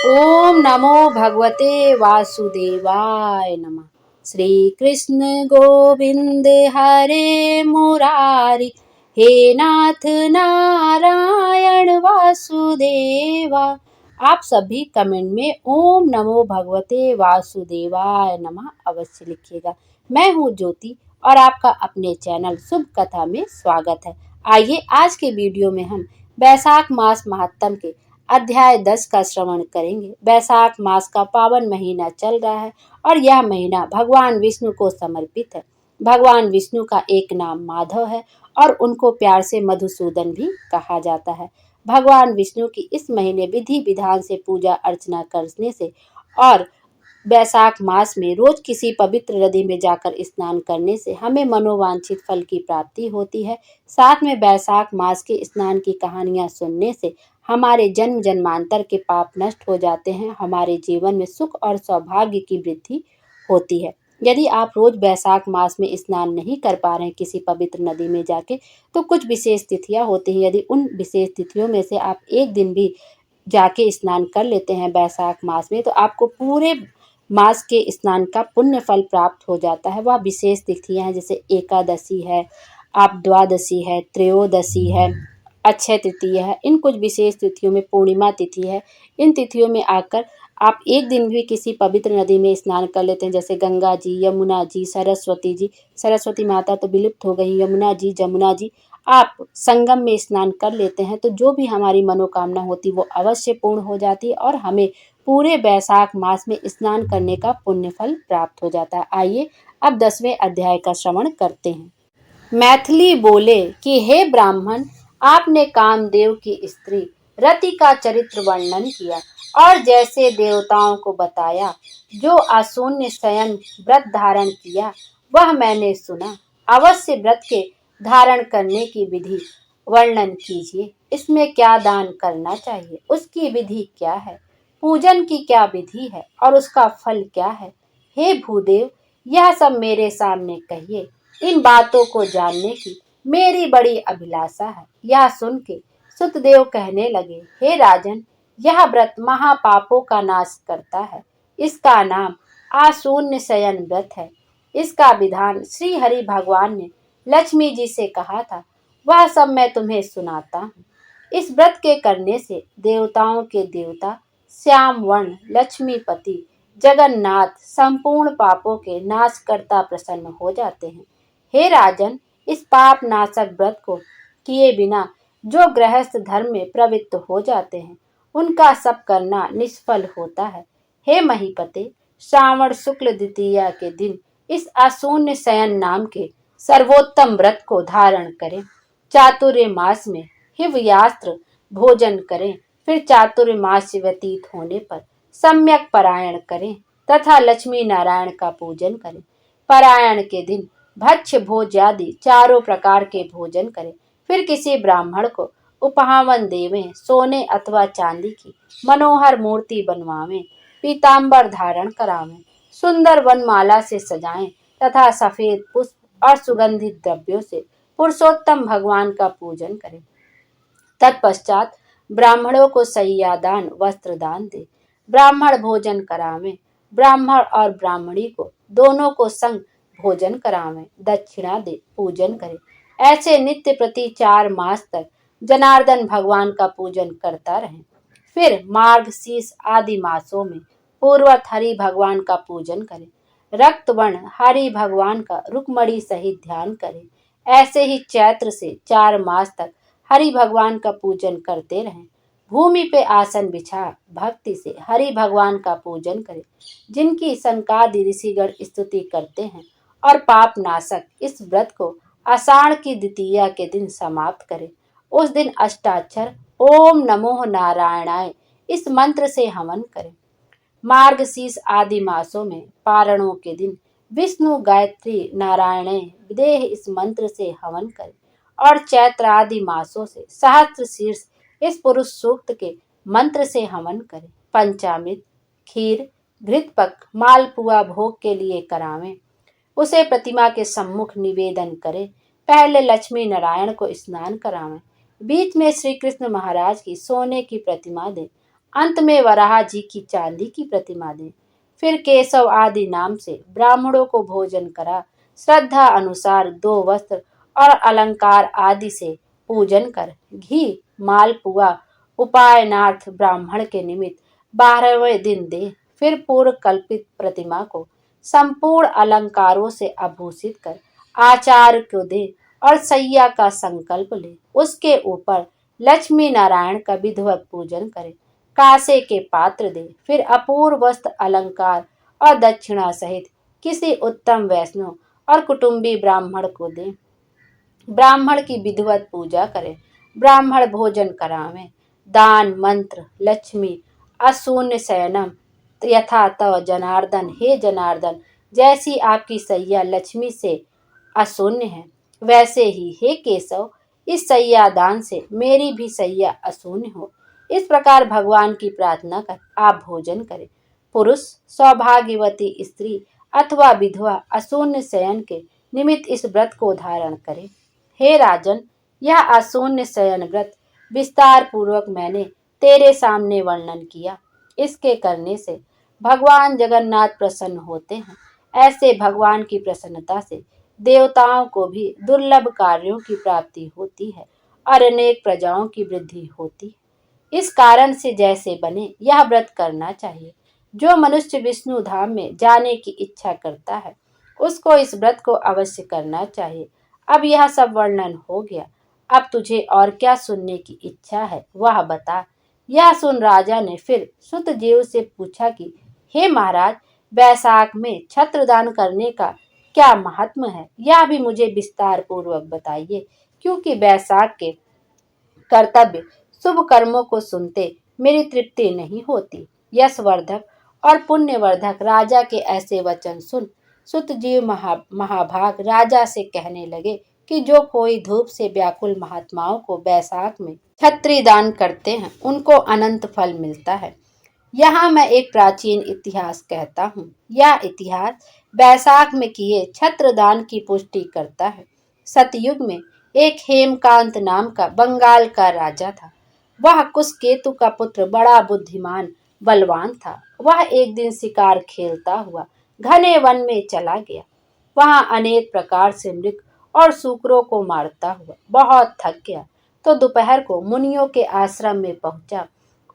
ओम नमो भगवते वासुदेवाय नमः। श्री कृष्ण गोविंद हरे मुरारी, हे नाथ नारायण वासुदेवा। आप सभी कमेंट में ओम नमो भगवते वासुदेवाय नमः अवश्य लिखिएगा। मैं हूँ ज्योति और आपका अपने चैनल शुभ कथा में स्वागत है। आइए आज के वीडियो में हम वैशाख मास महात्म के अध्याय 10 का श्रवण करेंगे। वैशाख मास का पावन महीना चल रहा है और यह महीना भगवान विष्णु को समर्पित है। भगवान विष्णु का एक नाम माधव है और उनको प्यार से मधुसूदन भी कहा जाता है। भगवान विष्णु की इस महीने विधि विधान से पूजा अर्चना करने से और वैशाख मास में रोज किसी पवित्र नदी में जाकर स्नान करने से हमें मनोवांछित फल की प्राप्ति होती है। साथ में वैशाख मास के स्नान की कहानियां सुनने से हमारे जन्म जन्मांतर के पाप नष्ट हो जाते हैं। हमारे जीवन में सुख और सौभाग्य की वृद्धि होती है। यदि आप रोज वैशाख मास में स्नान नहीं कर पा रहे हैं किसी पवित्र नदी में जाके, तो कुछ विशेष तिथियां होती हैं। यदि उन विशेष तिथियों में से आप एक दिन भी जाके स्नान कर लेते हैं वैशाख मास में, तो आपको पूरे मास के स्नान का पुण्य फल प्राप्त हो जाता है। वह विशेष तिथियां हैं, जैसे एकादशी है, आप द्वादशी है, त्रयोदशी है, अक्षय तृतीया है। इन कुछ विशेष तिथियों में पूर्णिमा तिथि है। इन तिथियों में आकर आप एक दिन भी किसी पवित्र नदी में स्नान कर लेते हैं, जैसे गंगा जी, यमुना जी, सरस्वती जी। सरस्वती माता तो विलुप्त हो गई, यमुना जी, जमुना जी। आप संगम में स्नान कर लेते हैं तो जो भी हमारी मनोकामना होती वो अवश्य पूर्ण हो जाती है और हमें पूरे वैशाख मास में स्नान करने का पुण्य फल प्राप्त हो जाता है। आइए अब 10वें अध्याय का श्रवण करते हैं। मैथिली बोले कि हे ब्राह्मण, आपने कामदेव की स्त्री रति का चरित्र वर्णन किया और जैसे देवताओं को बताया, जो आशून्य शयन व्रत धारण किया वह मैंने सुना। अवश्य व्रत के धारण करने की विधि वर्णन कीजिए। इसमें क्या दान करना चाहिए, उसकी विधि क्या है, पूजन की क्या विधि है और उसका फल क्या है। हे भूदेव, यह सब मेरे सामने कहिए। इन बातों को जानने की मेरी बड़ी अभिलाषा है। यह सुन के सुतदेव कहने लगे, हे राजन, यह व्रत महापापों का नाश करता है। इसका नाम आशून्य शयन व्रत है। इसका विधान श्री हरि भगवान ने लक्ष्मी जी से कहा था, वह सब मैं तुम्हें सुनाता हूँ। इस व्रत के करने से देवताओं के देवता श्याम वर्ण लक्ष्मीपति जगन्नाथ संपूर्ण पापों के नाश करता प्रसन्न हो जाते हैं। हे राजन, इस पाप नाशक व्रत को किए बिना जो गृहस्थ धर्म में प्रवृत्त हो जाते हैं, उनका सब करना निष्फल होता है। हे महीपते, श्रावण शुक्ल द्वितीया के दिन इस आशून्य शयन नाम के सर्वोत्तम व्रत को धारण करें। चातुर्य मास में हिव्यास्त्र भोजन करें। फिर चातुर्य मास व्यतीत होने पर सम्यक पारायण करें तथा लक्ष्मी नारायण का पूजन करें। पारायण के दिन भक्ष्य भोज आदि चारों प्रकार के भोजन करें। फिर किसी ब्राह्मण को उपहावन देवें। सोने अथवा चांदी की मनोहर मूर्ति बनवावें। पीताम्बर धारण करावें। सुंदर वनमाला से सजाएं तथा सफेद पुष्प और सुगंधित द्रव्यों से पुरुषोत्तम भगवान का पूजन करें। तत्पश्चात ब्राह्मणों को शय्यादान वस्त्र दान दे। ब्राह्मण भोजन करावें। ब्राह्मण और ब्राह्मणी को दोनों को संग भोजन करावें। दक्षिणा दे पूजन करें। ऐसे नित्य प्रति 4 मास तक जनार्दन भगवान का पूजन करता रहें। फिर मार्गशीर्ष आदि मासों में पूर्वत हरि भगवान का पूजन करें। रक्तवर्ण हरि भगवान का रुक्मणी सहित ध्यान करें। ऐसे ही चैत्र से 4 मास तक हरि भगवान का पूजन करते रहें। भूमि पे आसन बिछा भक्ति से हरि भगवान का पूजन करें। जिनकी सनकादि ऋषिगण स्तुति करते हैं और पाप नाशक इस व्रत को आषाढ़ की द्वितीया के दिन समाप्त करें। उस दिन अष्टाक्षर ओम नमो नारायणाय इस मंत्र से हवन करें। मार्गशीर्ष आदि मासों में पारणों के दिन विष्णु गायत्री नारायण विदेह इस मंत्र से हवन करें और चैत्र आदि मासों से सहस्त्र शीर्ष इस पुरुष सूक्त के मंत्र से हवन करें। पंचामृत खीर घृतपक मालपुआ भोग के लिए करावें। उसे प्रतिमा के सम्मुख निवेदन करें। पहले लक्ष्मी नारायण को स्नान करावें। बीच में श्री कृष्ण महाराज की सोने की प्रतिमा दें। अंत में वराह जी की चांदी की प्रतिमा दें। फिर केशव आदि नाम से ब्राह्मणों को भोजन करा, श्रद्धा अनुसार 2 वस्त्र और अलंकार आदि से पूजन कर, घी मालपुआ उपायनार्थ ब्राह्मण के निमित्त 12वें दिन दे। फिर पूर्व कल्पित प्रतिमा को संपूर्ण अलंकारों से आभूषित कर आचार्य को दे और सैया का संकल्प ले। उसके ऊपर लक्ष्मी नारायण का विधिवत पूजन करे, कांसे के पात्र दे। फिर अपूर्व वस्त्र अलंकार और दक्षिणा सहित किसी उत्तम वैष्णव और कुटुंबी ब्राह्मण को दे। ब्राह्मण की विधिवत पूजा करें, ब्राह्मण भोजन करावें। दान मंत्र लक्ष्मी अशून्य शयनम यथा तव जनार्दन, हे जनार्दन जैसी आपकी सैया लक्ष्मी से अशून्य है, वैसे ही हे केशव इस सैया दान से मेरी भी सैया अशून्य हो। इस प्रकार भगवान की प्रार्थना कर आप भोजन करें। पुरुष सौभाग्यवती स्त्री अथवा विधवा अशून्य शयन के निमित्त इस व्रत को धारण करे। हे राजन, यह अशून्य शयन व्रत विस्तार पूर्वक मैंने तेरे सामने वर्णन किया। इसके करने से भगवान जगन्नाथ प्रसन्न होते हैं। ऐसे भगवान की प्रसन्नता से देवताओं को भी दुर्लभ कार्यों की प्राप्ति होती है और अनेक प्रजाओं की वृद्धि होती है। इस कारण से जैसे बने यह व्रत करना चाहिए। जो मनुष्य विष्णु धाम में जाने की इच्छा करता है उसको इस व्रत को अवश्य करना चाहिए। अब यह सब वर्णन हो गया, अब तुझे और क्या सुनने की इच्छा है वह बता। यह सुन राजा ने फिर सुतजीव से पूछा कि हे महाराज, बैसाख में छत्रदान करने का क्या महात्म है, यह भी मुझे विस्तार पूर्वक बताइए, क्योंकि बैसाख के कर्तव्य शुभ कर्मों को सुनते मेरी तृप्ति नहीं होती। यशवर्धक और पुण्यवर्धक राजा के ऐसे वचन सुन सुतजीव महाभाग राजा से कहने लगे कि जो कोई धूप से व्याकुल महात्माओं को बैसाख में छत्री दान करते हैं उनको अनंत फल मिलता है। यहाँ मैं एक प्राचीन इतिहास कहता हूँ। यह इतिहास बैसाख में किए छत्रदान की पुष्टि करता है। सतयुग में एक हेमकांत नाम का बंगाल का राजा था। वह कुशकेतु का पुत्र बड़ा बुद्धिमान बलवान था। वह एक दिन शिकार खेलता हुआ घने वन में चला गया। वहाँ अनेक प्रकार से मृग और सूकरों को मारता हुआ बहुत थक गया तो दोपहर को मुनियों के आश्रम में पहुंचा।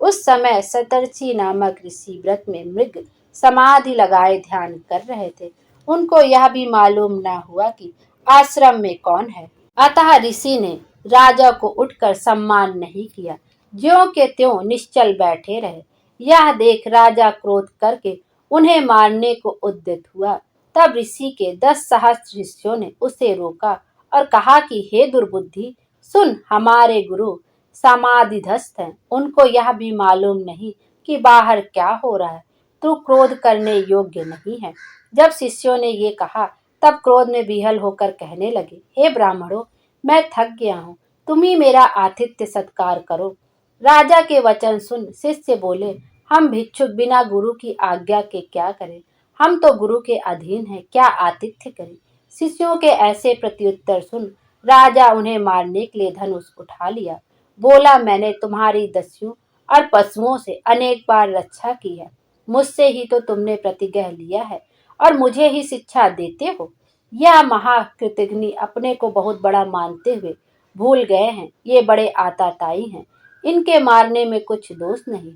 उस समय सतर्षि नामक ऋषि व्रत में मृग समाधि लगाए ध्यान कर रहे थे। उनको यह भी मालूम न हुआ कि आश्रम में कौन है, अतः ऋषि ने राजा को उठकर सम्मान नहीं किया, ज्यों के त्यों निश्चल बैठे रहे। यह देख राजा क्रोध करके उन्हें मारने को उद्यत हुआ। तब ऋषि के 10 सहस्त्र शिष्यों ने उसे रोका और कहा कि हे दुर्बुद्धि, सुन, हमारे गुरु समाधिधस्त हैं, उनको यह भी मालूम नहीं कि बाहर क्या हो रहा है, तू क्रोध करने योग्य नहीं है। जब शिष्यों ने ये कहा तब क्रोध में विहल होकर कहने लगे, हे ब्राह्मणों, मैं थक गया हूँ, तुम ही मेरा आतिथ्य सत्कार करो। राजा के वचन सुन शिष्य बोले, हम भिक्षुक बिना गुरु की आज्ञा के क्या करें, हम तो गुरु के अधीन हैं, क्या आतिथ्य करें। शिष्यों के ऐसे प्रत्युत्तर सुन राजा उन्हें मारने के लिए धनुष उठा लिया। बोला, मैंने तुम्हारी दस्युओं और पशुओं से अनेक बार रक्षा की है, मुझसे ही तो तुमने प्रतिज्ञा लिया है और मुझे ही शिक्षा देते हो। यह महाकृतघ्नि अपने को बहुत बड़ा मानते हुए भूल गए हैं, ये बड़े आताताई हैं, इनके मारने में कुछ दोष नहीं।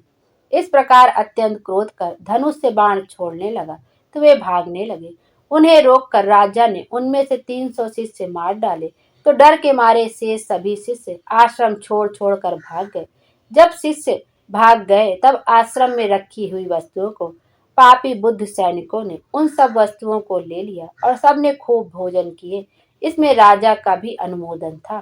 इस प्रकार अत्यंत क्रोध कर धनुष से बाण छोड़ने लगा तो वे भागने लगे। उन्हें रोककर राजा ने उनमें से 300 शिष्य मार डाले तो डर के मारे शेष सभी शिष्य आश्रम छोड़ छोड़ कर भाग गए। जब शिष्य भाग गए तब आश्रम में रखी हुई वस्तुओं को पापी बुद्ध सैनिकों ने उन सब वस्तुओं को ले लिया और सबने खूब भोजन किए। इसमें राजा का भी अनुमोदन था।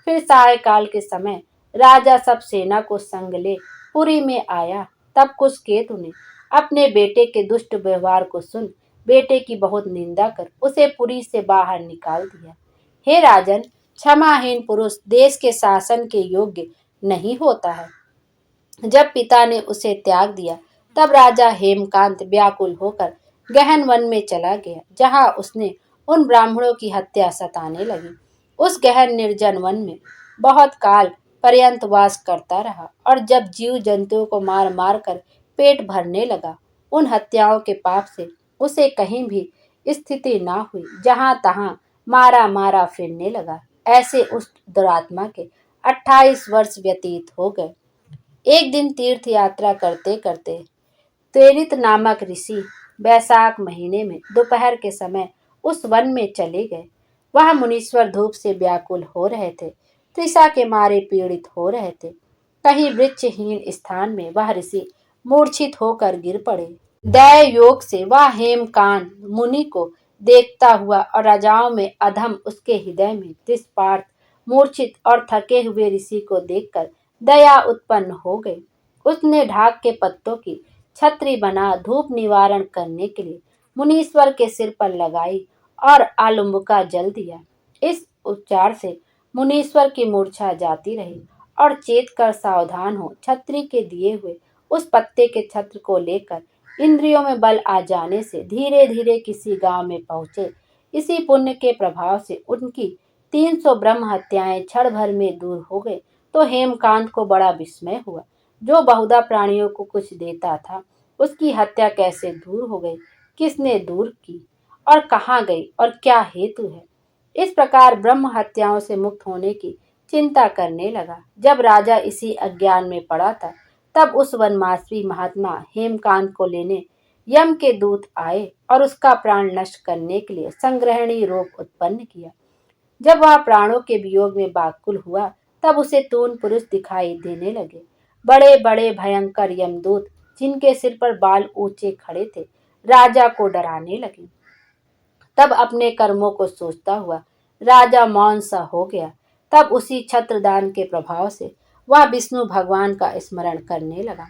फिर सायकाल के समय राजा सब सेना को संग ले पुरी में आया। तब कुशकेतु ने अपने बेटे के दुष्ट व्यवहार को सुन बेटे की बहुत निंदा कर उसे पुरी से बाहर निकाल दिया। हे राजन, क्षमाहीन पुरुष देश के शासन के योग्य नहीं होता है। जब पिता ने उसे त्याग दिया तब राजा हेमकांत व्याकुल होकर गहन वन में चला गया, जहां उसने उन ब्राह्मणों की हत्या सताने लगी। उस गहन निर्जन वन में बहुत काल पर्यंत वास करता रहा और जब जीव जंतुओं को मार मार कर पेट भरने लगा, उन हत्याओं के पाप से उसे कहीं भी स्थिति ना हुई, जहां तहां मारा मारा फिरने लगा। ऐसे उस दुरात्मा के 28 वर्ष व्यतीत हो गए। एक दिन तीर्थ यात्रा करते करते त्वरित नामक ऋषि बैसाख महीने में दोपहर के समय उस वन में चले गए। वह मुनीश्वर धूप से व्याकुल हो रहे थे, तृषा के मारे पीड़ित हो रहे थे। कहीं वृक्षहीन स्थान में वह ऋषि मूर्छित होकर गिर पड़े। दया योग से वह हेमकांत मुनि को देखता हुआ और राजाओं में अधम उसके हृदय में तिष्पार्थ मूर्छित और थके हुए ऋषि को देखकर दया उत्पन्न हो गई। उसने ढाक के पत्तों की छतरी बना धूप निवारण करने के लिए मुनीश्वर के सिर पर लगाई और आलुम्बका जल दिया। इस उपचार से मुनीश्वर की मूर्छा जाती रही और चेत कर सावधान हो छतरी के दिए हुए उस पत्ते के छत्र को लेकर इंद्रियों में बल आ जाने से धीरे धीरे किसी गांव में पहुंचे। इसी पुण्य के प्रभाव से उनकी 300 ब्रह्म हत्याएं क्षण भर में दूर हो गई। तो हेमकांत को बड़ा विस्मय हुआ। जो बहुधा प्राणियों को कुछ देता था, उसकी हत्या कैसे दूर हो गई, किसने दूर की और कहाँ गई और क्या हेतु है। इस प्रकार ब्रह्म हत्याओं से मुक्त होने की चिंता करने लगा। जब राजा इसी अज्ञान में पड़ा था, तब उस वनवासी महात्मा हेमकांत को लेने यम के दूत आए और उसका प्राण नष्ट करने के लिए संग्रहणी रोग उत्पन्न किया। जब वह प्राणों के वियोग में व्याकुल हुआ, तब उसे तून पुरुष दिखाई देने लगे। बड़े बड़े भयंकर यमदूत, जिनके सिर पर बाल ऊंचे खड़े थे, राजा को डराने लगे। तब अपने कर्मों को सोचता हुआ राजा मौन सा हो गया। तब उसी छत्रदान के प्रभाव से वह विष्णु भगवान का स्मरण करने लगा।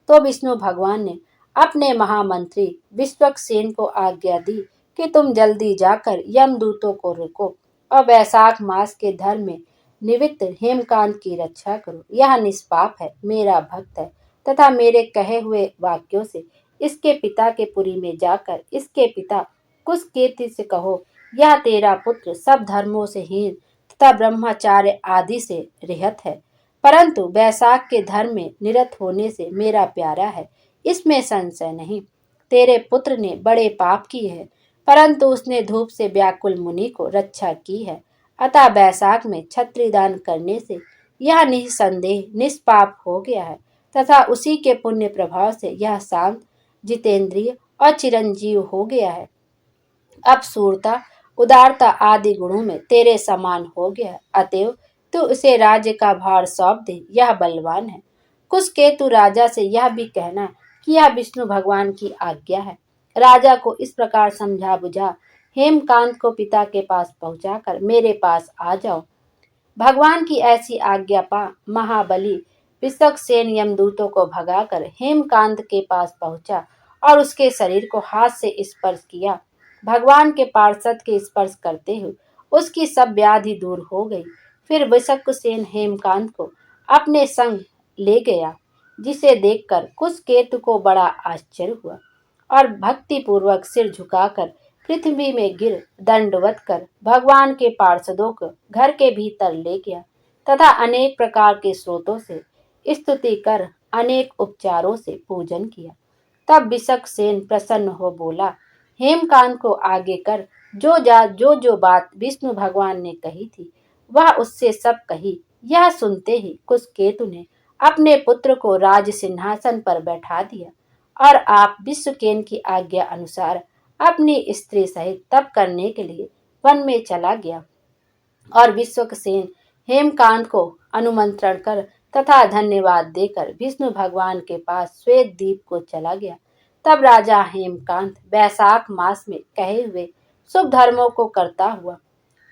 तो विष्णु भगवान ने अपने महामंत्री विश्वक्सेन को आज्ञा दी कि तुम जल्दी जाकर यमदूतों को रोको और वैशाख मास के धर्म में निमित्त हेमकांत की रक्षा करो। यह निष्पाप है, मेरा भक्त है तथा मेरे कहे हुए वाक्यों से इसके पिता के पुरी में जाकर इसके पिता कुशकीर्ति से कहो, यह तेरा पुत्र सब धर्मों से हीन तथा ब्रह्मचार्य आदि से रहित है, परंतु वैशाख के धर्म में निरत होने से मेरा प्यारा है, इसमें संशय नहीं। तेरे पुत्र ने बड़े पाप किए हैं, परंतु उसने धूप से व्याकुल मुनि को रक्षा की है। अतः वैशाख में छत्रीदान करने से यह निसंदेह निष्पाप हो गया है तथा उसी के पुण्य प्रभाव से यह शांत, जितेंद्रिय और चिरंजीव हो गया है। अब सूरता, उदारता आदि गुणों में तेरे समान हो गया। अतएव तू उसे राज्य का भार सौंप दे, यह बलवान है। कुशकेतु राजा से यह भी कहना कि यह विष्णु भगवान की आज्ञा है। राजा को इस प्रकार समझा बुझा हेमकांत को पिता के पास पहुंचाकर मेरे पास आ जाओ। भगवान की ऐसी आज्ञा पा महाबली विश्वक्सेन यमदूतों को भगाकर हेमकांत के पास पहुंचा और उसके शरीर को हाथ से स्पर्श किया। भगवान के पार्षद के स्पर्श करते हुए उसकी सब व्याधि दूर हो गई। फिर विश्वक्सेन हेमकांत को अपने संग ले गया, जिसे देखकर कुशकेतु को बड़ा आश्चर्य हुआ और भक्ति पूर्वक सिर झुकाकर पृथ्वी में गिर दंडवत कर भगवान के पार्षदों को घर के भीतर ले गया तथा अनेक प्रकार के स्रोतों से स्तुति कर अनेक उपचारों से पूजन किया। तब विश्वक्सेन प्रसन्न हो बोला, हेमकांत को आगे कर, जो बात विष्णु भगवान ने कही थी वह उससे सब कही। यह सुनते ही कुशकेतु ने अपने पुत्र को राज सिंहासन पर बैठा दिया और आप विश्वकेन की आज्ञा अनुसार अपनी स्त्री सहित तप करने के लिए वन में चला गया और विश्वक्सेन हेमकांत को अनुमंत्रण कर तथा धन्यवाद देकर विष्णु भगवान के पास श्वेत द्वीप को चला गया। तब राजा हेमकांत वैशाख मास में कहे हुए शुभ धर्मों को करता हुआ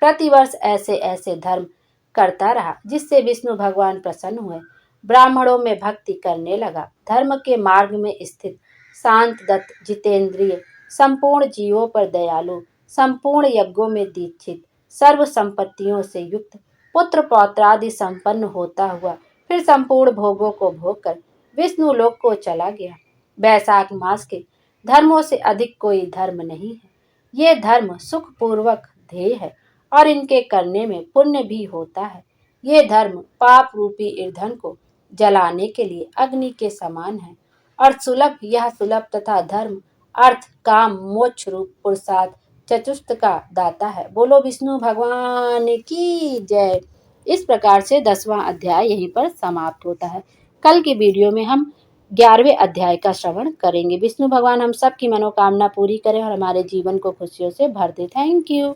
प्रतिवर्ष ऐसे ऐसे धर्म करता रहा, जिससे विष्णु भगवान प्रसन्न हुए। ब्राह्मणों में भक्ति करने लगा। धर्म के मार्ग में स्थित, शांत दत्त, जितेंद्रिय, संपूर्ण जीवों पर दयालु, संपूर्ण यज्ञों में दीक्षित, सर्व संपत्तियों से युक्त, पुत्र पौत्रादि संपन्न होता हुआ फिर संपूर्ण भोगों को भोग कर विष्णु लोक को चला गया। वैशाख मास के धर्मों से अधिक कोई धर्म नहीं है। ये धर्म सुख पूर्वक ध्येय है और इनके करने में पुण्य भी होता है। ये धर्म पाप रूपी ईंधन को जलाने के लिए अग्नि के समान है। अर्थ सुलभ, यह सुलभ तथा धर्म अर्थ काम मोक्ष रूप पुरुषार्थ चतुष्ट का दाता है। बोलो विष्णु भगवान की जय। इस प्रकार से 10वां अध्याय यहीं पर समाप्त होता है। कल की वीडियो में हम 11वें अध्याय का श्रवण करेंगे। विष्णु भगवान हम सब की मनोकामना पूरी करें और हमारे जीवन को खुशियों से भर दे। Thank you.